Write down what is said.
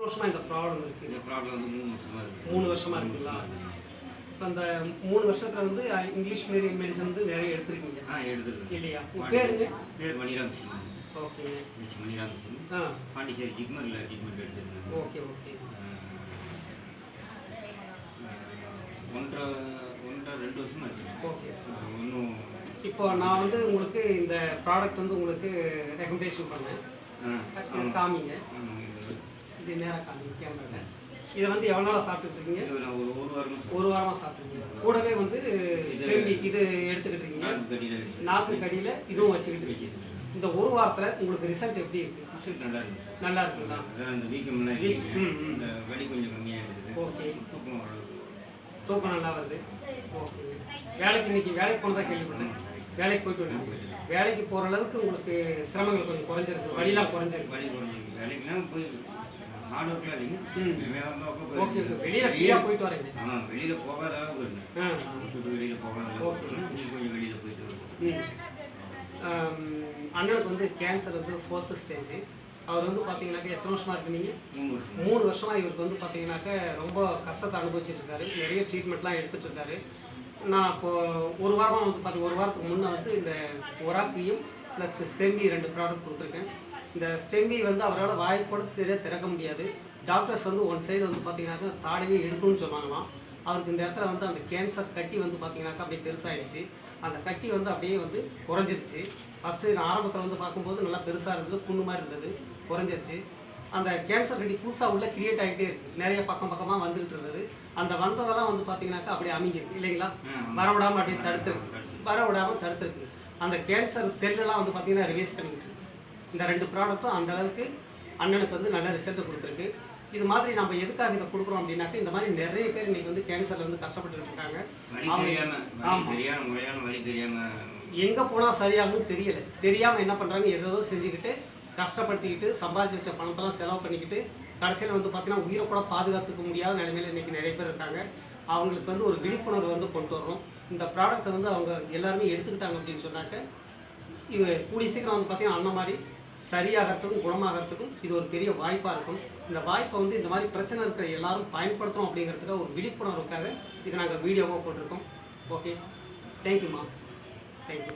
வருஷமா இந்த ப்ராப்ளம் இருக்கு. இந்த ப்ராப்ளம் வந்து 3 வருஷமா இருக்கு. 3 வருஷமா இருக்குங்களா? இப்போ அந்த 3 வருஷத்துல வந்து இங்கிலீஷ் மெடிசன் வந்து நிறைய எடுத்திருக்கீங்க. எடுத்துருக்கேன். இல்லையா? உங்க பேருங்க? பேர் மணிராமகிருஷ்ணன். ஓகே. மணிராமகிருஷ்ணன். பாண்டிச்சேரி ஜிக்மர்ல ட்ரீட்மெண்ட் எடுத்துருக்கேன். Okay okay. 2 வருஷமா ஆச்சு. ஓகே. இன்னும் இப்போ நான் வந்து உங்களுக்கு இந்த ப்ராடக்ட் வந்து உங்களுக்கு ரெக்கமெண்டேஷன் பண்ணேன். காமிங்க. இது நேராக காமிங்க கேமரா. இதை வந்து எவ்வளோ நாளாக சாப்பிட்டுட்டு இருக்கீங்க? ஒரு வாரமாக சாப்பிட்ருக்கீங்க. கூடவே வந்து ஸ்டெம்மி இது எடுத்துக்கிட்டு இருக்கீங்க. நாக்கு கடியில் இதுவும் வச்சுக்கிட்டு இருக்கீங்க. இந்த ஒரு வாரத்தில் உங்களுக்கு ரிசல்ட் எப்படி இருக்கு? நல்லா இருக்கு. நல்லா இருக்குங்களா? அந்த வீக்கம்லாம் இருக்கு. இந்த வலி கொஞ்சம் கம்மியாக இருக்குது. ஓகே. தூக்கம் நல்லா வருது. ஓகே. இன்னைக்கு வேலைக்கு போனதா கேள்விப்பட்டேன். வேலைக்கு போயிட்டு வந்தீங்க. வேலைக்கு போகிற அளவுக்கு உங்களுக்கு சிரமங்கள் கொஞ்சம் குறைஞ்சிருக்கு, வலிலாம் குறைஞ்சிருக்கு. வேலைக்குலாம் போய் ஹார்ட் ஒர்க்லாம் இல்லைங்க. ஓகே. வெளியில் ஃப்ரீயாக போயிட்டு வரீங்க. ஆமாம், வெளியில் போகாத அளவுக்கு இருந்தேன். வெளியில் போகாத அளவுக்கு கொஞ்சம் வெளியில் போயிட்டு வரேன். அண்ணனுக்கு வந்து கேன்சர் வந்து 4th ஸ்டேஜ். அவர் வந்து பார்த்தீங்கன்னாக்கா எத்தனை வருஷமாக இருக்கு நீங்கள்? 3 வருஷமாக இவருக்கு வந்து பார்த்தீங்கன்னாக்கா ரொம்ப கஷ்டத்தை அனுபவிச்சுட்டு இருக்காரு. நிறைய ட்ரீட்மெண்ட்லாம் எடுத்துகிட்டு இருக்காரு. நான் இப்போது ஒரு வாரமாக வந்து ஒரு வாரத்துக்கு முன்னே வந்து இந்த ஒராக்லியும் ப்ளஸ் ஸ்டெம்மி 2 ப்ராடக்ட் கொடுத்துருக்கேன். இந்த ஸ்டெம்மி வந்து அவரால் வாய் கூட சரியாக திறக்க முடியாது. டாக்டர்ஸ் வந்து ஒன் சைடு வந்து பார்த்தீங்கன்னாக்கா தாடவே எடுக்கணும்னு சொன்னாங்களாம். அவருக்கு இந்த இடத்துல வந்து அந்த கேன்சர் கட்டி வந்து பார்த்தீங்கன்னாக்கா அப்படியே பெருசாகிடுச்சு. அந்த கட்டி வந்து அப்படியே வந்து குறைஞ்சிருச்சு. ஃபஸ்ட்டு நான் ஆரம்பத்தில் வந்து பார்க்கும்போது நல்லா பெருசாக இருந்தது, புண்ணு மாதிரி இருந்தது, குறைஞ்சிருச்சு. அந்த கேன்சர் கட்டி புதுசாக உள்ள கிரியேட் ஆகிட்டே இருக்குது. நிறைய பக்கமாக வந்துக்கிட்டு இருந்தது. அந்த வந்ததெல்லாம் வந்து பார்த்தீங்கன்னாக்கா அப்படியே அமைங்கிருக்கு இல்லைங்களா? வரவிடாமல் அப்படியே தடுத்துருக்கு. அந்த கேன்சர் செல்லெல்லாம் வந்து பார்த்தீங்கன்னா ரிவைஸ் பண்ணிக்கிட்டு இருக்கு. இந்த 2 ப்ராடக்ட்டும் அந்த அளவுக்கு அண்ணனுக்கு வந்து நல்ல ரிசல்ட் கொடுத்துருக்கு. இது மாதிரி நம்ம எதுக்காக இதை கொடுக்குறோம் அப்படின்னாக்க இந்த மாதிரி நிறைய பேர் இன்னைக்கு வந்து கேன்சர்ல வந்து கஷ்டப்பட்டு இருக்காங்க. எங்கே போனால் சரியாகும்னு தெரியாமல் என்ன பண்ணுறாங்க, ஏதோ செஞ்சுக்கிட்டு கஷ்டப்படுத்திக்கிட்டு சம்பாதிச்சு வச்ச பணத்தெல்லாம் செலவு பண்ணிக்கிட்டு கடைசியில் வந்து பார்த்தீங்கன்னா உயிரை கூட பாதுகாத்துக்க முடியாத நிலைமையில் இன்றைக்கி நிறைய பேர் இருக்காங்க. அவங்களுக்கு வந்து ஒரு விழிப்புணர்வு வந்து கொண்டு வர்றோம். இந்த ப்ராடக்ட்டை வந்து அவங்க எல்லாருமே எடுத்துக்கிட்டாங்க அப்படின்னு சொன்னாக்க கூடிய சீக்கிரம் வந்து பார்த்தீங்கன்னா அந்த மாதிரி சரியாகிறதுக்கும் குணமாகறதுக்கும் இது ஒரு பெரிய வாய்ப்பாக இருக்கும். இந்த வாய்ப்பை வந்து இந்த மாதிரி பிரச்சனை இருக்கிற எல்லாரும் பயன்படுத்தணும் அப்படிங்கிறதுக்காக ஒரு விழிப்புணர்வுக்காக இதை நாங்கள் வீடியோவாக போட்டிருக்கோம். ஓகே, தேங்க்யூம்மா. தேங்க்யூ.